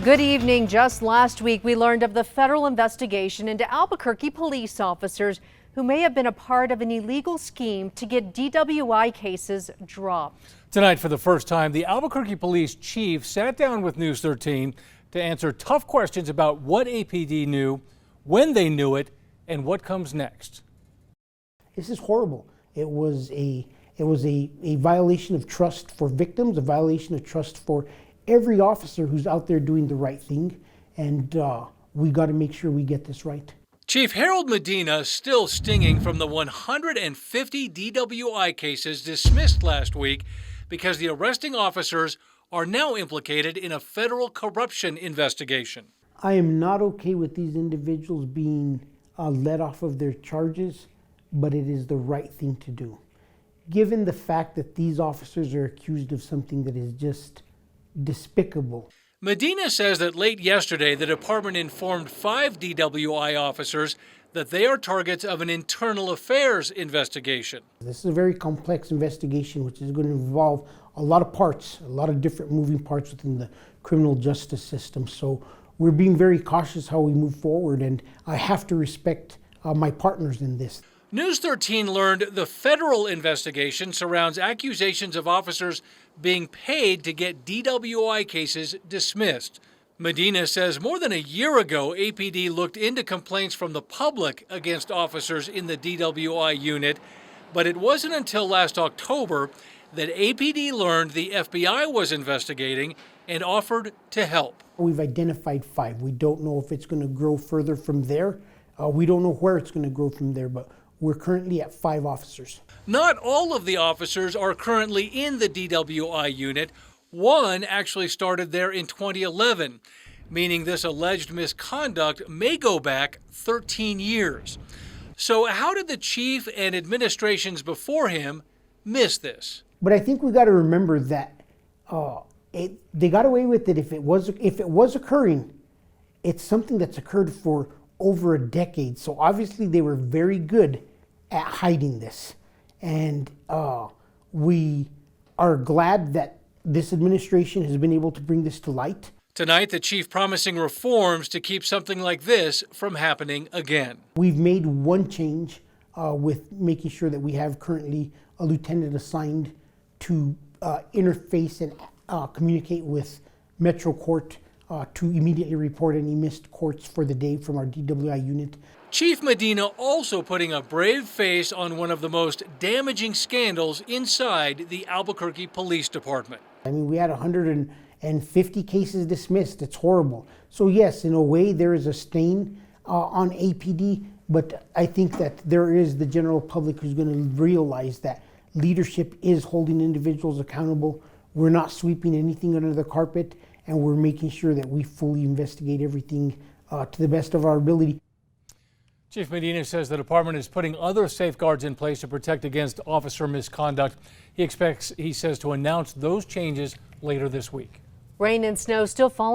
Good evening. Just last week, we learned of the federal investigation into Albuquerque police officers who may have been a part of an illegal scheme to get DWI cases dropped. Tonight, for the first time, the Albuquerque Police Chief sat down with News 13 to answer tough questions about what APD knew, when they knew it, and what comes next. This is horrible. It was a violation of trust for victims, a violation of trust for every officer who's out there doing the right thing, and we got to make sure we get this right. Chief Harold Medina still stinging from the 150 DWI cases dismissed last week because the arresting officers are now implicated in a federal corruption investigation. I am not okay with these individuals being let off of their charges, but it is the right thing to do. Given the fact that these officers are accused of something that is just despicable. Medina says that late yesterday, the department informed 5 DWI officers that they are targets of an internal affairs investigation. This is a very complex investigation, which is going to involve a lot of parts, a lot of different moving parts within the criminal justice system. So we're being very cautious how we move forward, and I have to respect my partners in this. News 13 learned the federal investigation surrounds accusations of officers being paid to get DWI cases dismissed. Medina says more than a year ago, APD looked into complaints from the public against officers in the DWI unit, but it wasn't until last October that APD learned the FBI was investigating and offered to help. We've identified 5. We don't know if it's going to grow further from there. We don't know where it's going to grow from there, but we're currently at 5 officers. Not all of the officers are currently in the DWI unit. One actually started there in 2011, meaning this alleged misconduct may go back 13 years. So how did the chief and administrations before him miss this? But I think we got to remember that they got away with it. If it was occurring, it's something that's occurred for over a decade. So obviously they were very good at hiding this. And we are glad that this administration has been able to bring this to light. Tonight, the chief promising reforms to keep something like this from happening again. We've made one change with making sure that we have currently a lieutenant assigned to interface and communicate with Metro Court to immediately report any missed courts for the day from our DWI unit. Chief Medina also putting a brave face on one of the most damaging scandals inside the Albuquerque Police Department. I mean, we had 150 cases dismissed. It's horrible. So yes, in a way, there is a stain on APD, but I think that there is the general public who's going to realize that leadership is holding individuals accountable. We're not sweeping anything under the carpet, and we're making sure that we fully investigate everything to the best of our ability. Chief Medina says the department is putting other safeguards in place to protect against officer misconduct. He says, to announce those changes later this week. Rain and snow still falling.